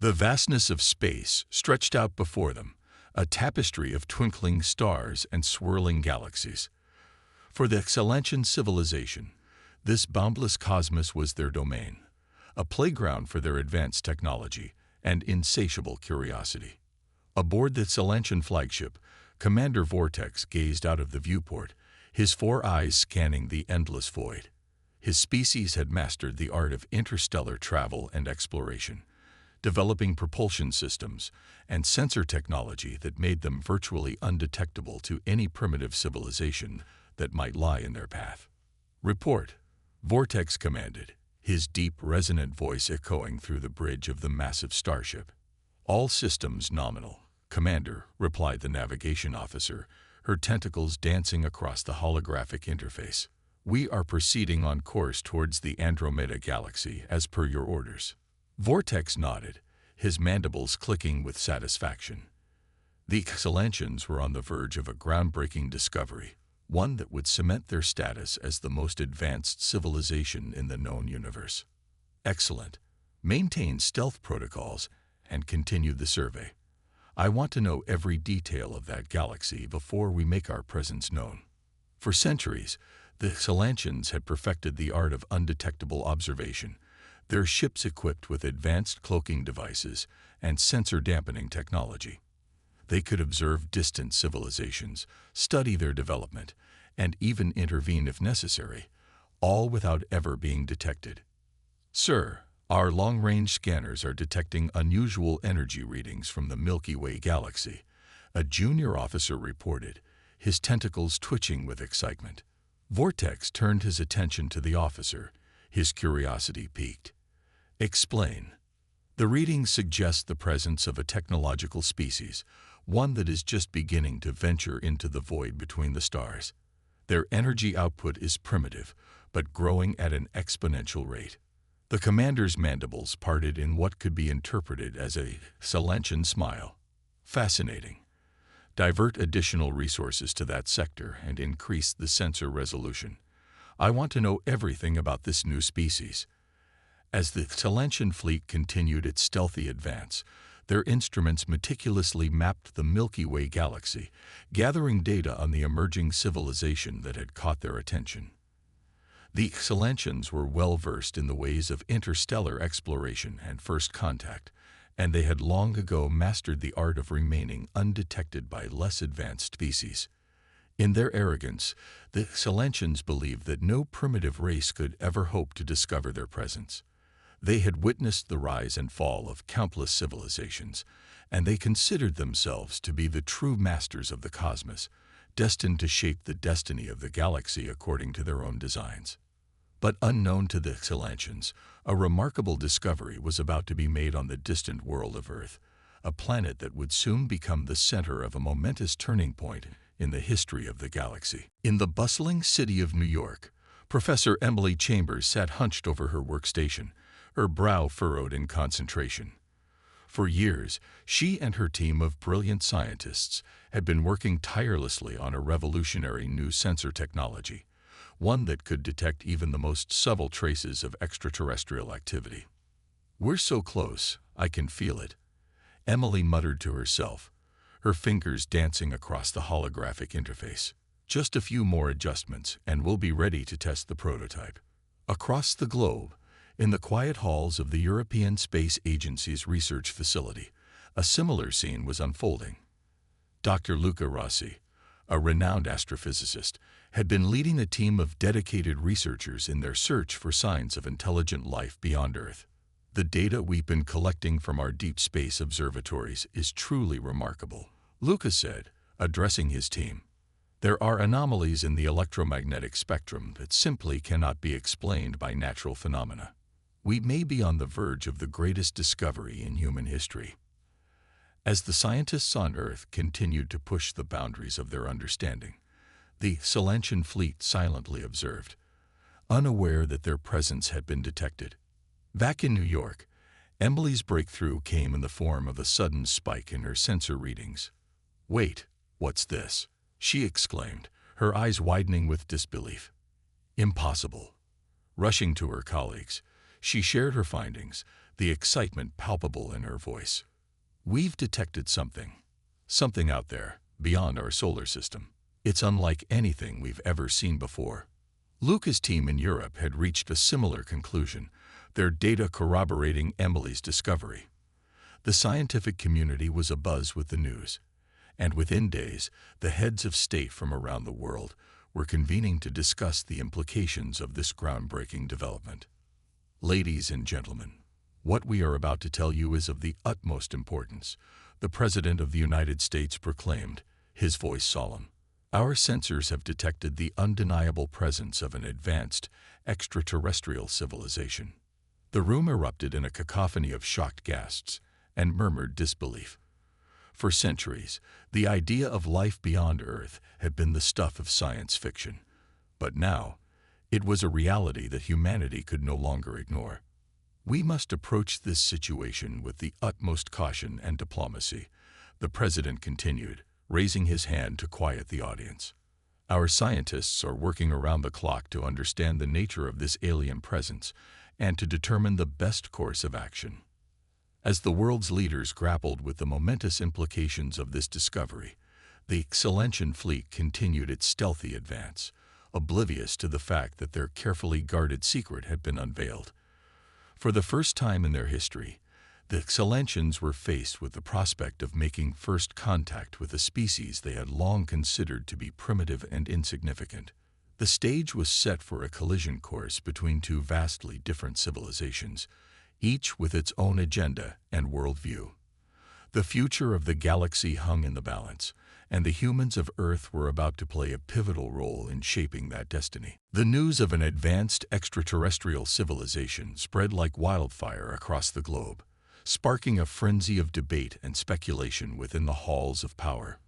The vastness of space stretched out before them, a tapestry of twinkling stars and swirling galaxies. For the Xylantian civilization, this boundless cosmos was their domain, a playground for their advanced technology and insatiable curiosity. Aboard the Xylantian flagship, Commander Vortex gazed out of the viewport, his 4 eyes scanning the endless void. His species had mastered the art of interstellar travel and exploration, developing propulsion systems and sensor technology that made them virtually undetectable to any primitive civilization that might lie in their path. "Report," Vortex commanded, his deep, resonant voice echoing through the bridge of the massive starship. "All systems nominal, Commander," replied the navigation officer, her tentacles dancing across the holographic interface. "We are proceeding on course towards the Andromeda Galaxy as per your orders." Vortex nodded, his mandibles clicking with satisfaction. The Xylantians were on the verge of a groundbreaking discovery, one that would cement their status as the most advanced civilization in the known universe. "Excellent. Maintain stealth protocols and continue the survey. I want to know every detail of that galaxy before we make our presence known." For centuries, the Xylantians had perfected the art of undetectable observation, their ships equipped with advanced cloaking devices and sensor-dampening technology. They could observe distant civilizations, study their development, and even intervene if necessary, all without ever being detected. "Sir, our long-range scanners are detecting unusual energy readings from the Milky Way galaxy," a junior officer reported, his tentacles twitching with excitement. Vortex turned his attention to the officer, his curiosity piqued. "Explain." "The readings suggest the presence of a technological species, one that is just beginning to venture into the void between the stars. Their energy output is primitive, but growing at an exponential rate." The commander's mandibles parted in what could be interpreted as a Xylantian smile. "Fascinating. Divert additional resources to that sector and increase the sensor resolution. I want to know everything about this new species." As the Xylantian fleet continued its stealthy advance, their instruments meticulously mapped the Milky Way galaxy, gathering data on the emerging civilization that had caught their attention. The Xylantians were well versed in the ways of interstellar exploration and first contact, and they had long ago mastered the art of remaining undetected by less advanced species. In their arrogance, the Xylantians believed that no primitive race could ever hope to discover their presence. They had witnessed the rise and fall of countless civilizations, and they considered themselves to be the true masters of the cosmos, destined to shape the destiny of the galaxy according to their own designs. But unknown to the Xylantians, a remarkable discovery was about to be made on the distant world of Earth, a planet that would soon become the center of a momentous turning point in the history of the galaxy. In the bustling city of New York, Professor Emily Chambers sat hunched over her workstation, her brow furrowed in concentration. For years, she and her team of brilliant scientists had been working tirelessly on a revolutionary new sensor technology, one that could detect even the most subtle traces of extraterrestrial activity. "We're so close, I can feel it," Emily muttered to herself, her fingers dancing across the holographic interface. "Just a few more adjustments, and we'll be ready to test the prototype." Across the globe, in the quiet halls of the European Space Agency's research facility, a similar scene was unfolding. Dr. Luca Rossi, a renowned astrophysicist, had been leading a team of dedicated researchers in their search for signs of intelligent life beyond Earth. "The data we've been collecting from our deep space observatories is truly remarkable," Luca said, addressing his team. "There are anomalies in the electromagnetic spectrum that simply cannot be explained by natural phenomena. We may be on the verge of the greatest discovery in human history." As the scientists on Earth continued to push the boundaries of their understanding, the Xylantian fleet silently observed, unaware that their presence had been detected. Back in New York, Emily's breakthrough came in the form of a sudden spike in her sensor readings. "Wait, what's this?" she exclaimed, her eyes widening with disbelief. "Impossible." Rushing to her colleagues, she shared her findings, the excitement palpable in her voice. "We've detected something out there, beyond our solar system. It's unlike anything we've ever seen before." Luca's team in Europe had reached a similar conclusion, their data corroborating Emily's discovery. The scientific community was abuzz with the news, and within days, the heads of state from around the world were convening to discuss the implications of this groundbreaking development. "Ladies and gentlemen, what we are about to tell you is of the utmost importance," the President of the United States proclaimed, his voice solemn. "Our sensors have detected the undeniable presence of an advanced extraterrestrial civilization." The room erupted in a cacophony of shocked gasps and murmured disbelief. For centuries, the idea of life beyond Earth had been the stuff of science fiction. But now, it was a reality that humanity could no longer ignore. "We must approach this situation with the utmost caution and diplomacy," the President continued, raising his hand to quiet the audience. "Our scientists are working around the clock to understand the nature of this alien presence and to determine the best course of action." As the world's leaders grappled with the momentous implications of this discovery, the Excellention fleet continued its stealthy advance, oblivious to the fact that their carefully guarded secret had been unveiled. For the first time in their history, the Excellentions were faced with the prospect of making first contact with a species they had long considered to be primitive and insignificant. The stage was set for a collision course between two vastly different civilizations, each with its own agenda and worldview. The future of the galaxy hung in the balance, and the humans of Earth were about to play a pivotal role in shaping that destiny. The news of an advanced extraterrestrial civilization spread like wildfire across the globe, sparking a frenzy of debate and speculation within the halls of power.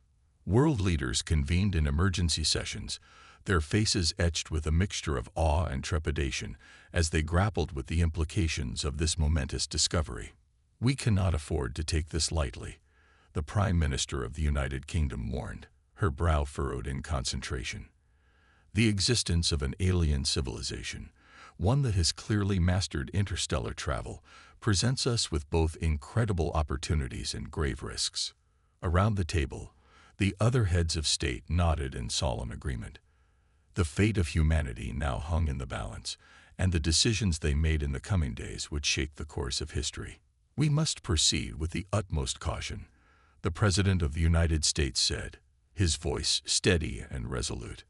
World leaders convened in emergency sessions, their faces etched with a mixture of awe and trepidation as they grappled with the implications of this momentous discovery. "We cannot afford to take this lightly," the Prime Minister of the United Kingdom warned, her brow furrowed in concentration. "The existence of an alien civilization, one that has clearly mastered interstellar travel, presents us with both incredible opportunities and grave risks." Around the table, the other heads of state nodded in solemn agreement. The fate of humanity now hung in the balance, and the decisions they made in the coming days would shape the course of history. "We must proceed with the utmost caution," the President of the United States said, his voice steady and resolute.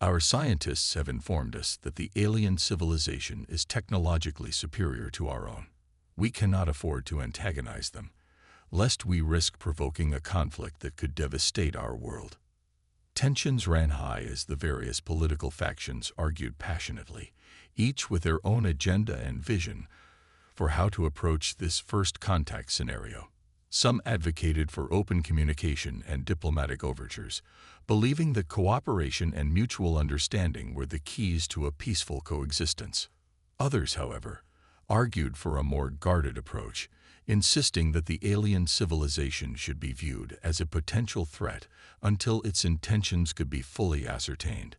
"Our scientists have informed us that the alien civilization is technologically superior to our own. We cannot afford to antagonize them, lest we risk provoking a conflict that could devastate our world." Tensions ran high as the various political factions argued passionately, each with their own agenda and vision for how to approach this first contact scenario. Some advocated for open communication and diplomatic overtures, believing that cooperation and mutual understanding were the keys to a peaceful coexistence. Others, however, argued for a more guarded approach, insisting that the alien civilization should be viewed as a potential threat until its intentions could be fully ascertained.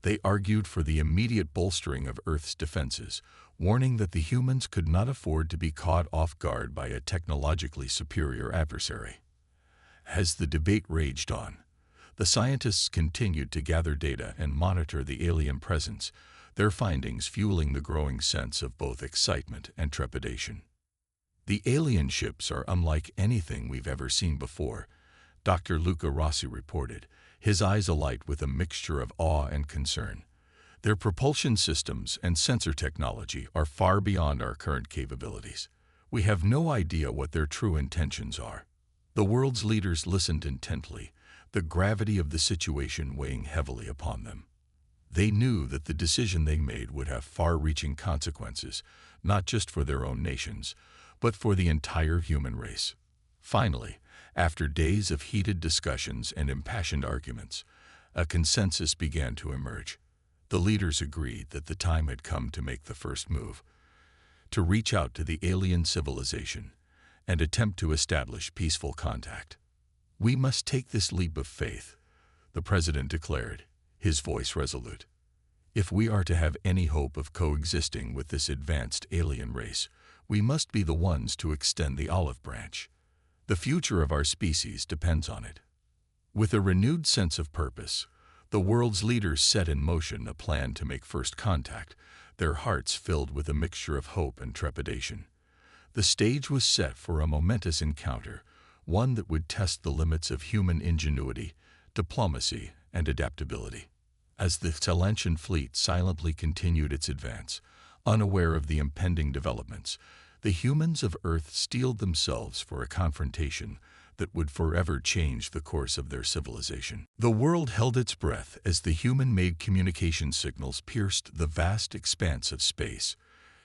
They argued for the immediate bolstering of Earth's defenses, warning that the humans could not afford to be caught off guard by a technologically superior adversary. As the debate raged on, the scientists continued to gather data and monitor the alien presence, their findings fueling the growing sense of both excitement and trepidation. "The alien ships are unlike anything we've ever seen before," Dr. Luca Rossi reported, his eyes alight with a mixture of awe and concern. "Their propulsion systems and sensor technology are far beyond our current capabilities. We have no idea what their true intentions are." The world's leaders listened intently, the gravity of the situation weighing heavily upon them. They knew that the decision they made would have far-reaching consequences, not just for their own nations, but for the entire human race. Finally, after days of heated discussions and impassioned arguments, a consensus began to emerge. The leaders agreed that the time had come to make the first move, to reach out to the alien civilization and attempt to establish peaceful contact. "We must take this leap of faith," the President declared, his voice resolute. "If we are to have any hope of coexisting with this advanced alien race, We must be the ones to extend the olive branch. The future of our species depends on it. With a renewed sense of purpose, the world's leaders set in motion a plan to make first contact, their hearts filled with a mixture of hope and trepidation. The stage was set for a momentous encounter, one that would test the limits of human ingenuity, diplomacy, and adaptability. As the Talentian fleet silently continued its advance, unaware of the impending developments, the humans of Earth steeled themselves for a confrontation that would forever change the course of their civilization. The world held its breath as the human-made communication signals pierced the vast expanse of space,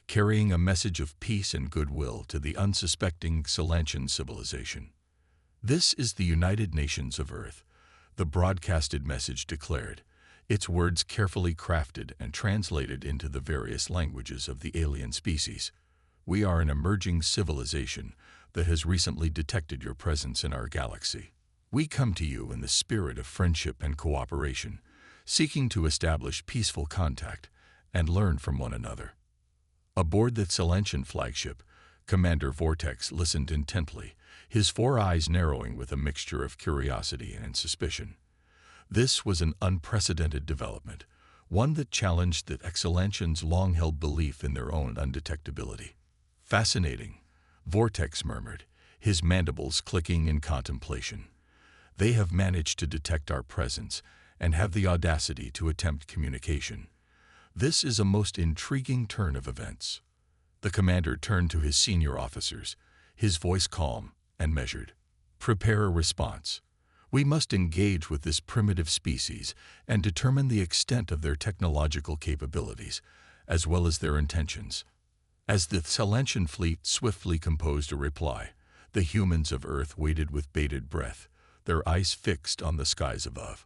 carrying a message of peace and goodwill to the unsuspecting Talentian civilization. "This is the United Nations of Earth," the broadcasted message declared, its words carefully crafted and translated into the various languages of the alien species. "We are an emerging civilization that has recently detected your presence in our galaxy. We come to you in the spirit of friendship and cooperation, seeking to establish peaceful contact and learn from one another." Aboard the Talentian flagship, Commander Vortex listened intently, his 4 eyes narrowing with a mixture of curiosity and suspicion. This was an unprecedented development, one that challenged the Talentians' long-held belief in their own undetectability. "Fascinating," Vortex murmured, his mandibles clicking in contemplation. "They have managed to detect our presence and have the audacity to attempt communication. This is a most intriguing turn of events." The commander turned to his senior officers, his voice calm and measured. "Prepare a response. We must engage with this primitive species and determine the extent of their technological capabilities, as well as their intentions." As the Talentian fleet swiftly composed a reply, the humans of Earth waited with bated breath, their eyes fixed on the skies above.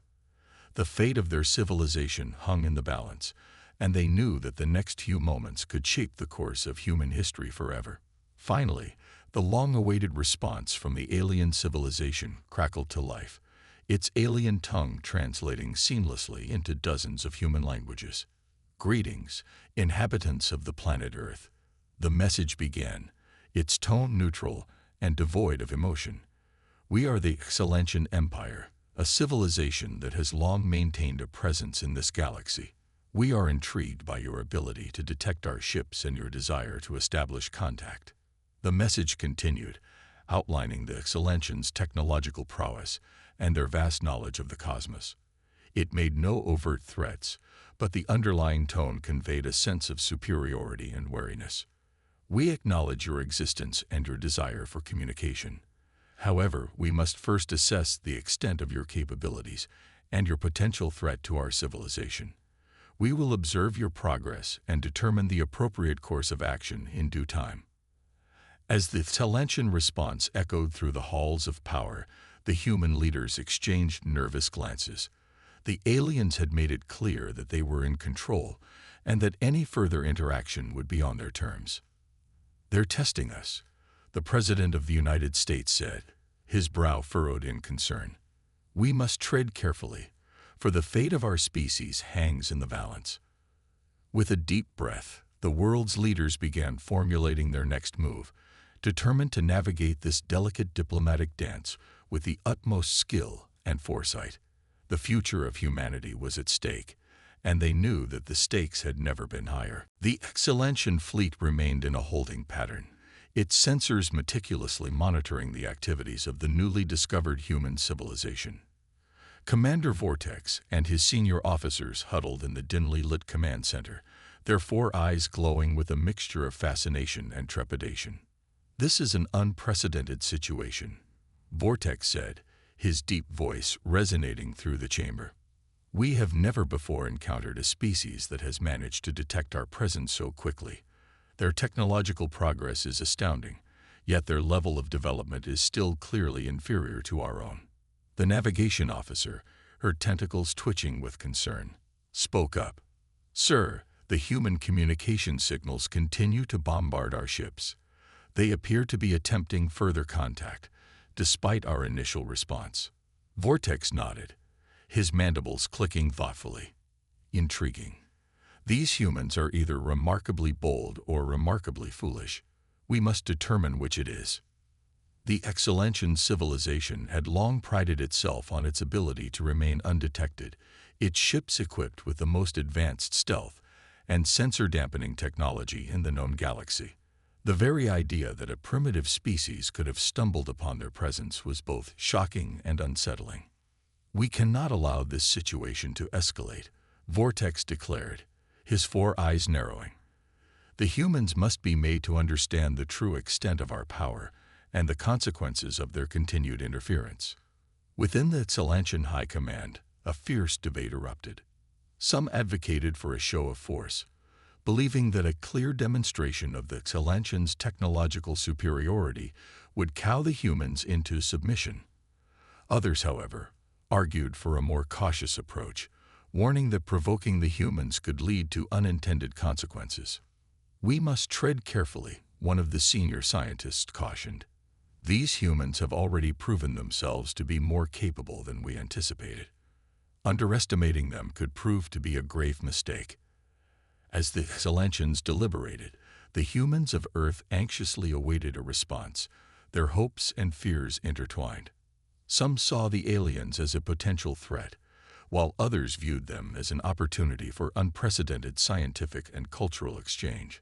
The fate of their civilization hung in the balance, and they knew that the next few moments could shape the course of human history forever. Finally, the long-awaited response from the alien civilization crackled to life, its alien tongue translating seamlessly into dozens of human languages. "Greetings, inhabitants of the planet Earth." The message began, its tone neutral and devoid of emotion. "We are the Talentian Empire, a civilization that has long maintained a presence in this galaxy. We are intrigued by your ability to detect our ships and your desire to establish contact." The message continued, outlining the Talentians' technological prowess and their vast knowledge of the cosmos. It made no overt threats, but the underlying tone conveyed a sense of superiority and wariness. "We acknowledge your existence and your desire for communication. However, we must first assess the extent of your capabilities and your potential threat to our civilization. We will observe your progress and determine the appropriate course of action in due time." As the Talentian response echoed through the halls of power, the human leaders exchanged nervous glances. The aliens had made it clear that they were in control and that any further interaction would be on their terms. "They're testing us," the President of the United States said, his brow furrowed in concern. "We must tread carefully, for the fate of our species hangs in the balance." With a deep breath, the world's leaders began formulating their next move, determined to navigate this delicate diplomatic dance with the utmost skill and foresight. The future of humanity was at stake, and they knew that the stakes had never been higher. The Talentian fleet remained in a holding pattern, its sensors meticulously monitoring the activities of the newly discovered human civilization. Commander Vortex and his senior officers huddled in the dimly lit command center, their 4 eyes glowing with a mixture of fascination and trepidation. "This is an unprecedented situation," Vortex said, his deep voice resonating through the chamber. "We have never before encountered a species that has managed to detect our presence so quickly. Their technological progress is astounding, yet their level of development is still clearly inferior to our own." The navigation officer, her tentacles twitching with concern, spoke up. "Sir, the human communication signals continue to bombard our ships. They appear to be attempting further contact, despite our initial response." Vortex nodded, his mandibles clicking thoughtfully. "Intriguing. These humans are either remarkably bold or remarkably foolish. We must determine which it is. The Excelentian civilization had long prided itself on its ability to remain undetected, its ships equipped with the most advanced stealth and sensor-dampening technology in the known galaxy. The very idea that a primitive species could have stumbled upon their presence was both shocking and unsettling. "We cannot allow this situation to escalate," Vortex declared, his four eyes narrowing. "The humans must be made to understand the true extent of our power and the consequences of their continued interference." Within the Excelentian High Command, a fierce debate erupted. Some advocated for a show of force, believing that a clear demonstration of the Excelentian's technological superiority would cow the humans into submission. Others, however, argued for a more cautious approach, warning that provoking the humans could lead to unintended consequences. "We must tread carefully," one of the senior scientists cautioned. "These humans have already proven themselves to be more capable than we anticipated. Underestimating them could prove to be a grave mistake." As the Excelentians deliberated, the humans of Earth anxiously awaited a response, their hopes and fears intertwined. Some saw the aliens as a potential threat, while others viewed them as an opportunity for unprecedented scientific and cultural exchange.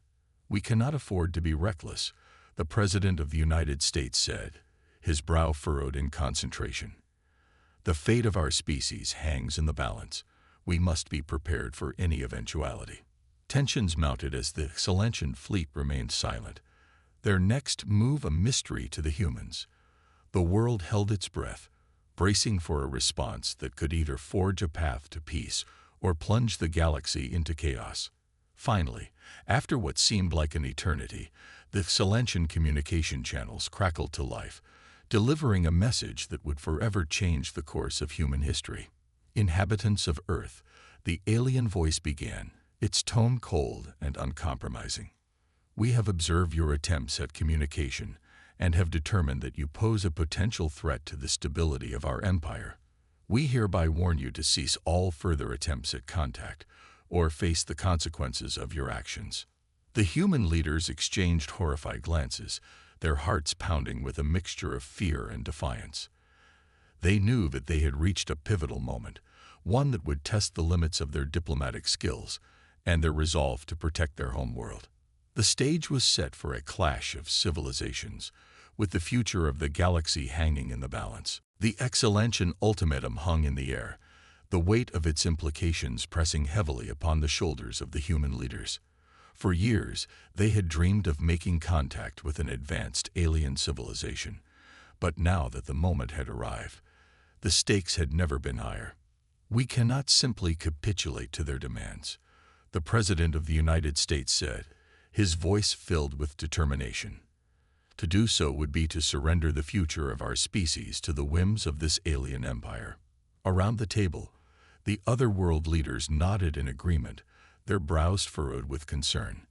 "We cannot afford to be reckless," the President of the United States said, his brow furrowed in concentration. "The fate of our species hangs in the balance. We must be prepared for any eventuality." Tensions mounted as the Excelentian fleet remained silent, their next move a mystery to the humans. The world held its breath, bracing for a response that could either forge a path to peace or plunge the galaxy into chaos. Finally, after what seemed like an eternity, the Excelentian communication channels crackled to life, delivering a message that would forever change the course of human history. "Inhabitants of Earth," the alien voice began, its tone cold and uncompromising. "We have observed your attempts at communication and have determined that you pose a potential threat to the stability of our empire. We hereby warn you to cease all further attempts at contact or face the consequences of your actions." The human leaders exchanged horrified glances, their hearts pounding with a mixture of fear and defiance. They knew that they had reached a pivotal moment, one that would test the limits of their diplomatic skills and their resolve to protect their homeworld. The stage was set for a clash of civilizations, with the future of the galaxy hanging in the balance. The Excelentian ultimatum hung in the air, the weight of its implications pressing heavily upon the shoulders of the human leaders. For years, they had dreamed of making contact with an advanced alien civilization, but now that the moment had arrived, the stakes had never been higher. "We cannot simply capitulate to their demands," the President of the United States said, his voice filled with determination. "To do so would be to surrender the future of our species to the whims of this alien empire." Around the table, the other world leaders nodded in agreement, their brows furrowed with concern.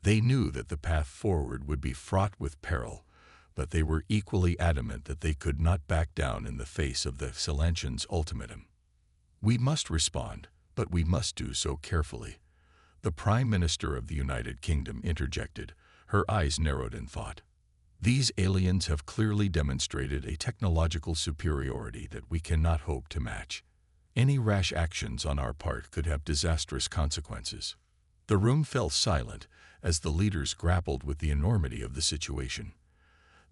They knew that the path forward would be fraught with peril, but they were equally adamant that they could not back down in the face of the Excelentian's ultimatum. "We must respond, but we must do so carefully," the Prime Minister of the United Kingdom interjected, her eyes narrowed in thought. "These aliens have clearly demonstrated a technological superiority that we cannot hope to match. Any rash actions on our part could have disastrous consequences." The room fell silent as the leaders grappled with the enormity of the situation.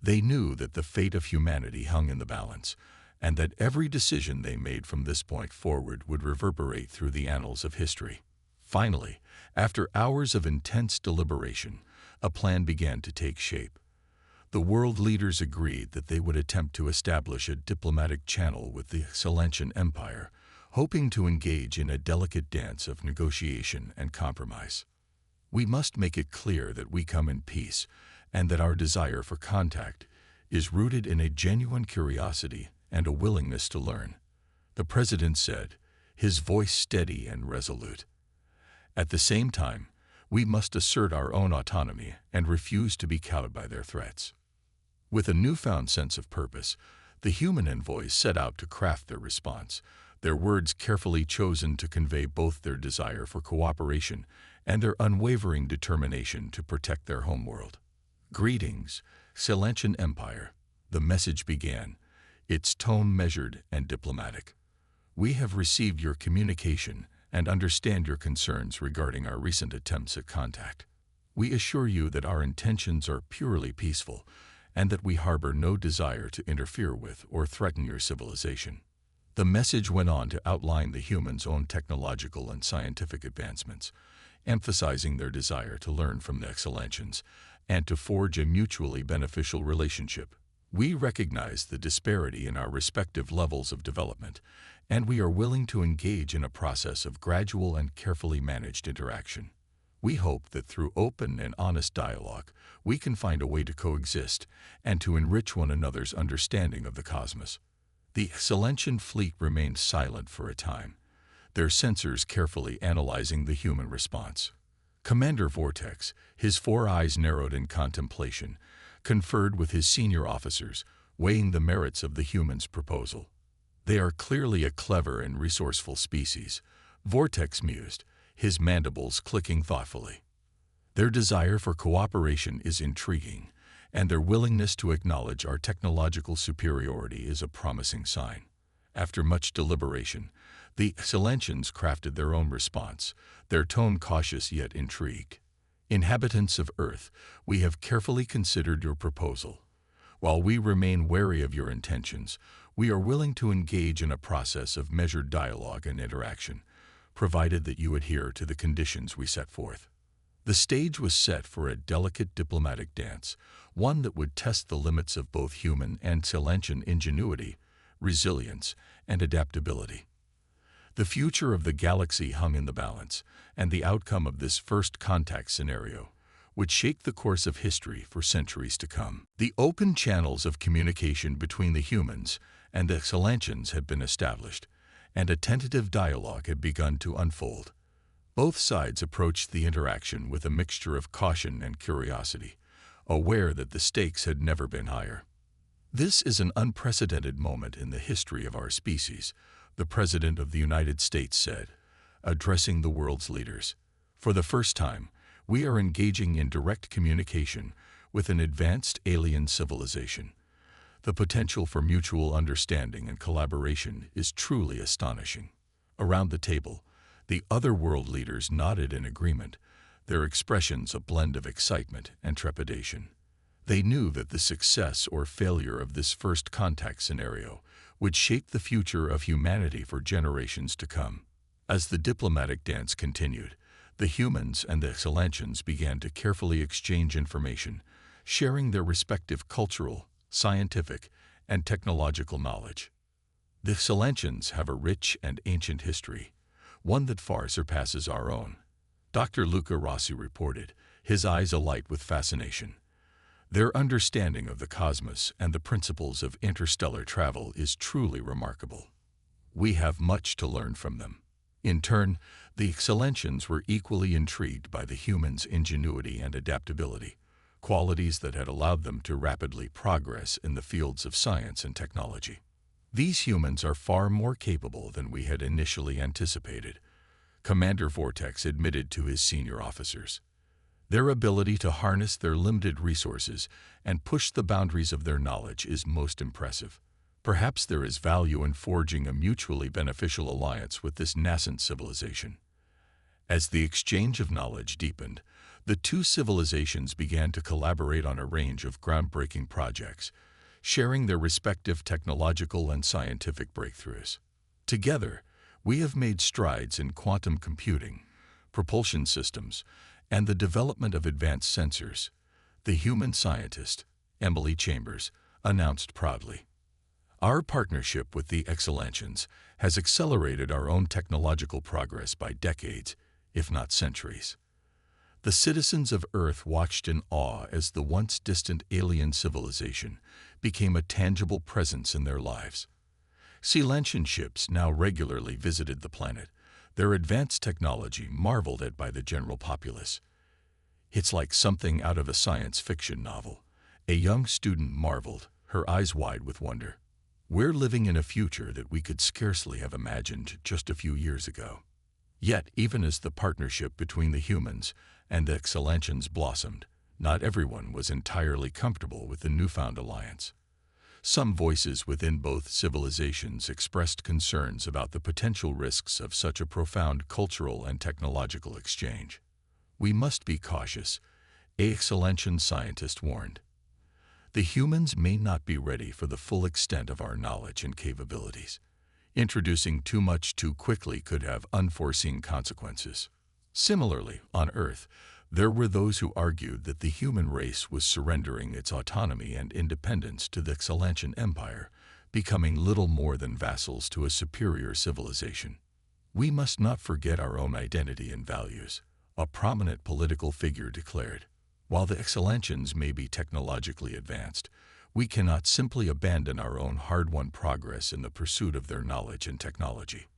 They knew that the fate of humanity hung in the balance, and that every decision they made from this point forward would reverberate through the annals of history. Finally, after hours of intense deliberation, a plan began to take shape. The world leaders agreed that they would attempt to establish a diplomatic channel with the Excelentian Empire, hoping to engage in a delicate dance of negotiation and compromise. "We must make it clear that we come in peace, and that our desire for contact is rooted in a genuine curiosity and a willingness to learn," the President said, his voice steady and resolute. "At the same time, we must assert our own autonomy and refuse to be cowed by their threats." With a newfound sense of purpose, the human envoys set out to craft their response, their words carefully chosen to convey both their desire for cooperation and their unwavering determination to protect their homeworld. Greetings, Silentian Empire. The message began, its tone measured and diplomatic. We have received your communication and understand your concerns regarding our recent attempts at contact. We assure you that our intentions are purely peaceful and that we harbor no desire to interfere with or threaten your civilization. The message went on to outline the humans' own technological and scientific advancements, emphasizing their desire to learn from the Excelentians and to forge a mutually beneficial relationship. We recognize the disparity in our respective levels of development, and we are willing to engage in a process of gradual and carefully managed interaction. We hope that through open and honest dialogue, we can find a way to coexist and to enrich one another's understanding of the cosmos. The Excelentian fleet remained silent for a time, their sensors carefully analyzing the human response. Commander Vortex, his 4 eyes narrowed in contemplation, conferred with his senior officers, weighing the merits of the humans' proposal. They are clearly a clever and resourceful species, Vortex mused, his mandibles clicking thoughtfully. Their desire for cooperation is intriguing, and their willingness to acknowledge our technological superiority is a promising sign. After much deliberation, the Silentians crafted their own response, their tone cautious yet intrigued. Inhabitants of Earth, we have carefully considered your proposal. While we remain wary of your intentions, we are willing to engage in a process of measured dialogue and interaction, provided that you adhere to the conditions we set forth. The stage was set for a delicate diplomatic dance, one that would test the limits of both human and Silentian ingenuity, resilience, and adaptability. The future of the galaxy hung in the balance, and the outcome of this first contact scenario would shape the course of history for centuries to come. The open channels of communication between the humans and the Silentians had been established, and a tentative dialogue had begun to unfold. Both sides approached the interaction with a mixture of caution and curiosity, aware that the stakes had never been higher. This is an unprecedented moment in the history of our species, the President of the United States said, addressing the world's leaders. For the first time, we are engaging in direct communication with an advanced alien civilization. The potential for mutual understanding and collaboration is truly astonishing. Around the table, the other world leaders nodded in agreement, their expressions a blend of excitement and trepidation. They knew that the success or failure of this first contact scenario would shape the future of humanity for generations to come. As the diplomatic dance continued, the humans and the Silentians began to carefully exchange information, sharing their respective cultural, scientific, and technological knowledge. The Silentians have a rich and ancient history, one that far surpasses our own. Dr. Luca Rossi reported, his eyes alight with fascination. Their understanding of the cosmos and the principles of interstellar travel is truly remarkable. We have much to learn from them. In turn, the Silentians were equally intrigued by the humans' ingenuity and adaptability, qualities that had allowed them to rapidly progress in the fields of science and technology. These humans are far more capable than we had initially anticipated, Commander Vortex admitted to his senior officers. Their ability to harness their limited resources and push the boundaries of their knowledge is most impressive. Perhaps there is value in forging a mutually beneficial alliance with this nascent civilization. As the exchange of knowledge deepened, the two civilizations began to collaborate on a range of groundbreaking projects, sharing their respective technological and scientific breakthroughs. Together, we have made strides in quantum computing, propulsion systems, and the development of advanced sensors, the human scientist, Emily Chambers, announced proudly. Our partnership with the Excelentians has accelerated our own technological progress by decades, if not centuries. The citizens of Earth watched in awe as the once distant alien civilization became a tangible presence in their lives. Silentian ships now regularly visited the planet, their advanced technology marveled at by the general populace. It's like something out of a science fiction novel, a young student marveled, her eyes wide with wonder. We're living in a future that we could scarcely have imagined just a few years ago. Yet, even as the partnership between the humans and the Excelentians blossomed, Not everyone was entirely comfortable with the newfound alliance. Some voices within both civilizations expressed concerns about the potential risks of such a profound cultural and technological exchange. "We must be cautious," a Excelentian scientist warned. "The humans may not be ready for the full extent of our knowledge and capabilities. Introducing too much too quickly could have unforeseen consequences." Similarly, on Earth, there were those who argued that the human race was surrendering its autonomy and independence to the Excelentian Empire, becoming little more than vassals to a superior civilization. "We must not forget our own identity and values," a prominent political figure declared. "While the Excellentians may be technologically advanced, we cannot simply abandon our own hard-won progress in the pursuit of their knowledge and technology."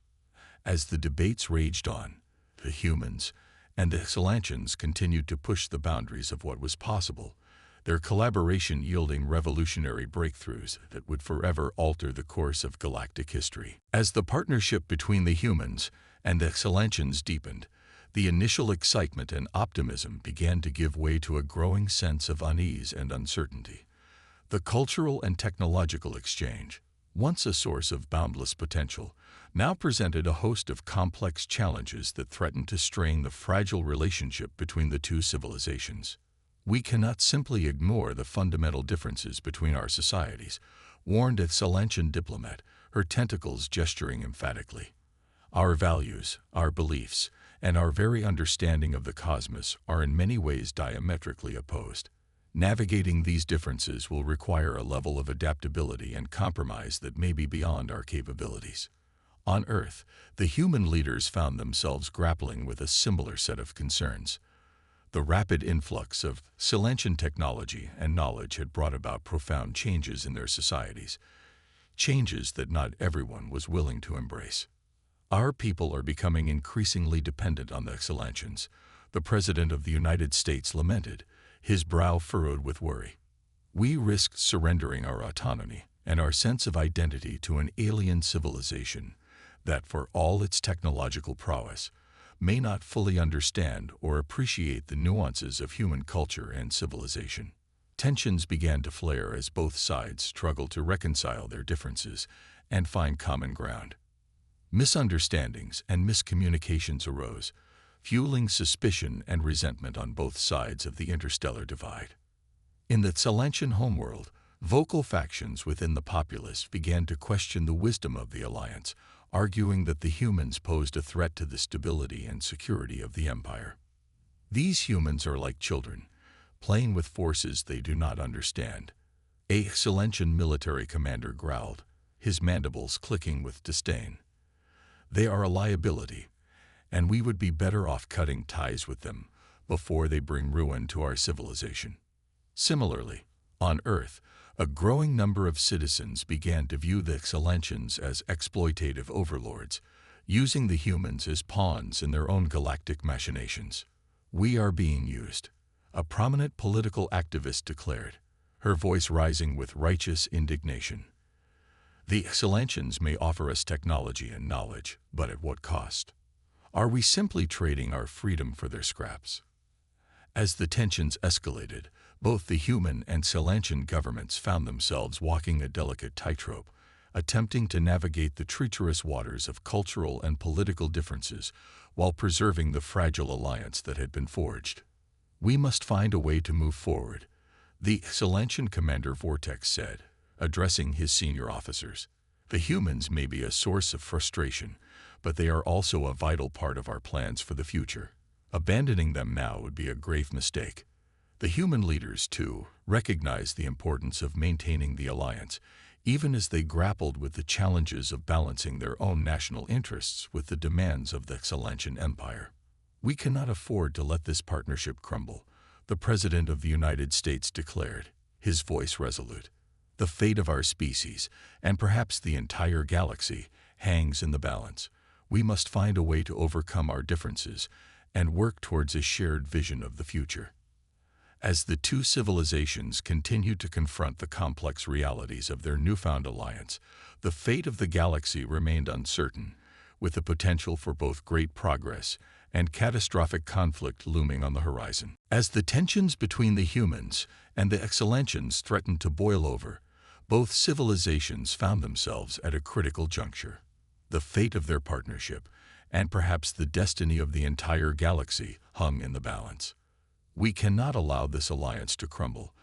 As the debates raged on, the humans and the Excellentians continued to push the boundaries of what was possible, their collaboration yielding revolutionary breakthroughs that would forever alter the course of galactic history. As the partnership between the humans and the Excellentians deepened, the initial excitement and optimism began to give way to a growing sense of unease and uncertainty. The cultural and technological exchange, once a source of boundless potential, now presented a host of complex challenges that threatened to strain the fragile relationship between the two civilizations. "We cannot simply ignore the fundamental differences between our societies," warned a Excellentian diplomat, her tentacles gesturing emphatically. "Our values, our beliefs, and our very understanding of the cosmos are in many ways diametrically opposed. Navigating these differences will require a level of adaptability and compromise that may be beyond our capabilities." On Earth, the human leaders found themselves grappling with a similar set of concerns. The rapid influx of Excellentian technology and knowledge had brought about profound changes in their societies, changes that not everyone was willing to embrace. "Our people are becoming increasingly dependent on the Excellentians," the President of the United States lamented, his brow furrowed with worry. "We risk surrendering our autonomy and our sense of identity to an alien civilization that, for all its technological prowess, may not fully understand or appreciate the nuances of human culture and civilization." Tensions began to flare as both sides struggled to reconcile their differences and find common ground. Misunderstandings and miscommunications arose, fueling suspicion and resentment on both sides of the interstellar divide. In the Excellentian homeworld, vocal factions within the populace began to question the wisdom of the alliance, arguing that the humans posed a threat to the stability and security of the empire. "These humans are like children, playing with forces they do not understand," a Excellentian military commander growled, his mandibles clicking with disdain. "They are a liability, and we would be better off cutting ties with them before they bring ruin to our civilization." Similarly, on Earth, a growing number of citizens began to view the Excellentians as exploitative overlords, using the humans as pawns in their own galactic machinations. "We are being used," a prominent political activist declared, her voice rising with righteous indignation. "The Excellentians may offer us technology and knowledge, but at what cost? Are we simply trading our freedom for their scraps?" As the tensions escalated, both the human and Excellentian governments found themselves walking a delicate tightrope, attempting to navigate the treacherous waters of cultural and political differences while preserving the fragile alliance that had been forged. "We must find a way to move forward," the Excellentian Commander Vortex said, addressing his senior officers. "The humans may be a source of frustration, but they are also a vital part of our plans for the future. Abandoning them now would be a grave mistake." The human leaders, too, recognized the importance of maintaining the alliance, even as they grappled with the challenges of balancing their own national interests with the demands of the Excellentian Empire. "We cannot afford to let this partnership crumble," the President of the United States declared, his voice resolute. "The fate of our species, and perhaps the entire galaxy, hangs in the balance. We must find a way to overcome our differences and work towards a shared vision of the future." As the two civilizations continued to confront the complex realities of their newfound alliance, the fate of the galaxy remained uncertain, with the potential for both great progress and catastrophic conflict looming on the horizon. As the tensions between the humans and the Excellentions threatened to boil over, both civilizations found themselves at a critical juncture. The fate of their partnership, and perhaps the destiny of the entire galaxy, hung in the balance. "We cannot allow this alliance to crumble,"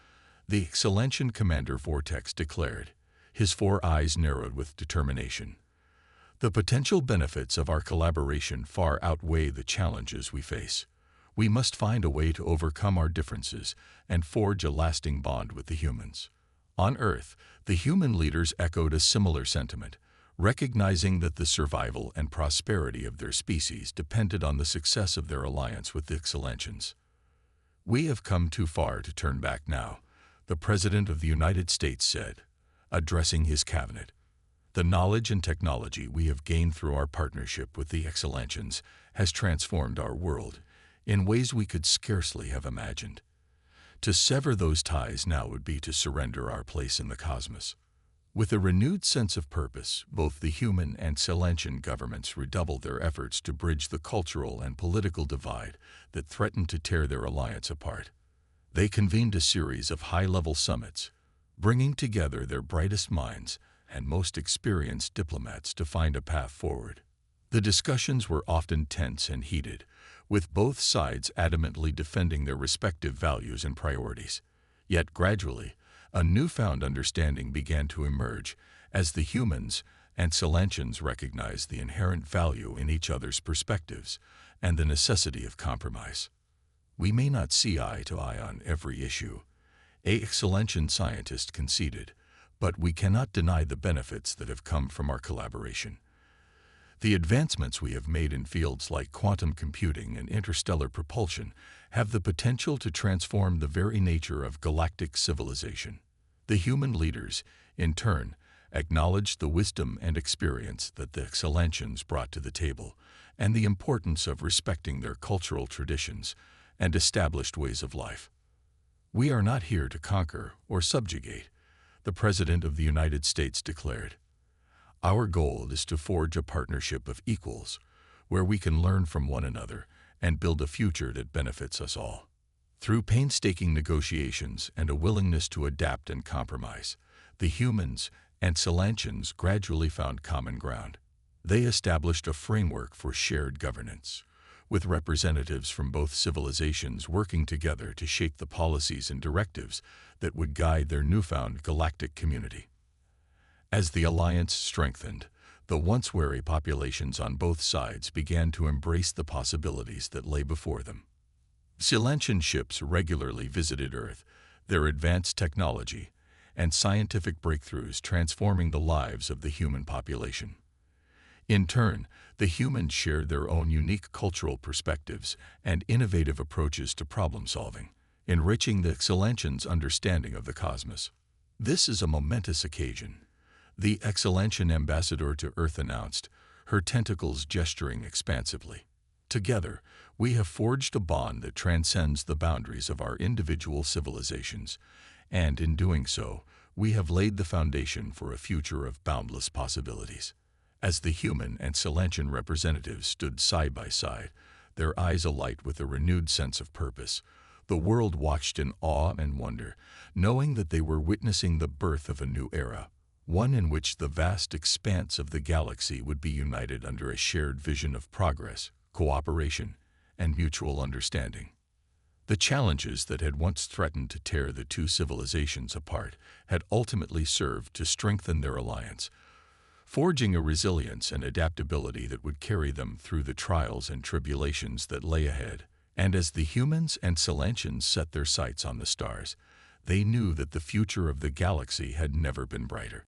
the Excellentian Commander Vortex declared, his 4 eyes narrowed with determination. "The potential benefits of our collaboration far outweigh the challenges we face. We must find a way to overcome our differences and forge a lasting bond with the humans." On Earth, the human leaders echoed a similar sentiment, recognizing that the survival and prosperity of their species depended on the success of their alliance with the Excellentians. "We have come too far to turn back now," the President of the United States said, addressing his cabinet. "The knowledge and technology we have gained through our partnership with the Excellentians has transformed our world in ways we could scarcely have imagined. To sever those ties now would be to surrender our place in the cosmos." With a renewed sense of purpose, both the human and Excellentian governments redoubled their efforts to bridge the cultural and political divide that threatened to tear their alliance apart. They convened a series of high-level summits, bringing together their brightest minds and most experienced diplomats to find a path forward. The discussions were often tense and heated, with both sides adamantly defending their respective values and priorities. Yet gradually, a newfound understanding began to emerge as the humans and Excellentians recognized the inherent value in each other's perspectives and the necessity of compromise. "We may not see eye to eye on every issue," a Excellentian scientist conceded, "but we cannot deny the benefits that have come from our collaboration. The advancements we have made in fields like quantum computing and interstellar propulsion have the potential to transform the very nature of galactic civilization." The human leaders, in turn, acknowledged the wisdom and experience that the Excellentians brought to the table and the importance of respecting their cultural traditions and established ways of life. "We are not here to conquer or subjugate," the President of the United States declared. "Our goal is to forge a partnership of equals, where we can learn from one another and build a future that benefits us all." Through painstaking negotiations and a willingness to adapt and compromise, the humans and Excellentians gradually found common ground. They established a framework for shared governance, with representatives from both civilizations working together to shape the policies and directives that would guide their newfound galactic community. As the alliance strengthened, the once wary populations on both sides began to embrace the possibilities that lay before them. Excellentian ships regularly visited Earth, their advanced technology and scientific breakthroughs transforming the lives of the human population. In turn, the humans shared their own unique cultural perspectives and innovative approaches to problem-solving, enriching the Excellentians' understanding of the cosmos. "This is a momentous occasion," the Excellentian ambassador to Earth announced, her tentacles gesturing expansively. "Together, we have forged a bond that transcends the boundaries of our individual civilizations, and in doing so, we have laid the foundation for a future of boundless possibilities." As the human and Excellentian representatives stood side by side, their eyes alight with a renewed sense of purpose, the world watched in awe and wonder, knowing that they were witnessing the birth of a new era, one in which the vast expanse of the galaxy would be united under a shared vision of progress, cooperation, and mutual understanding. The challenges that had once threatened to tear the two civilizations apart had ultimately served to strengthen their alliance, forging a resilience and adaptability that would carry them through the trials and tribulations that lay ahead. And as the humans and Excellentians set their sights on the stars, they knew that the future of the galaxy had never been brighter.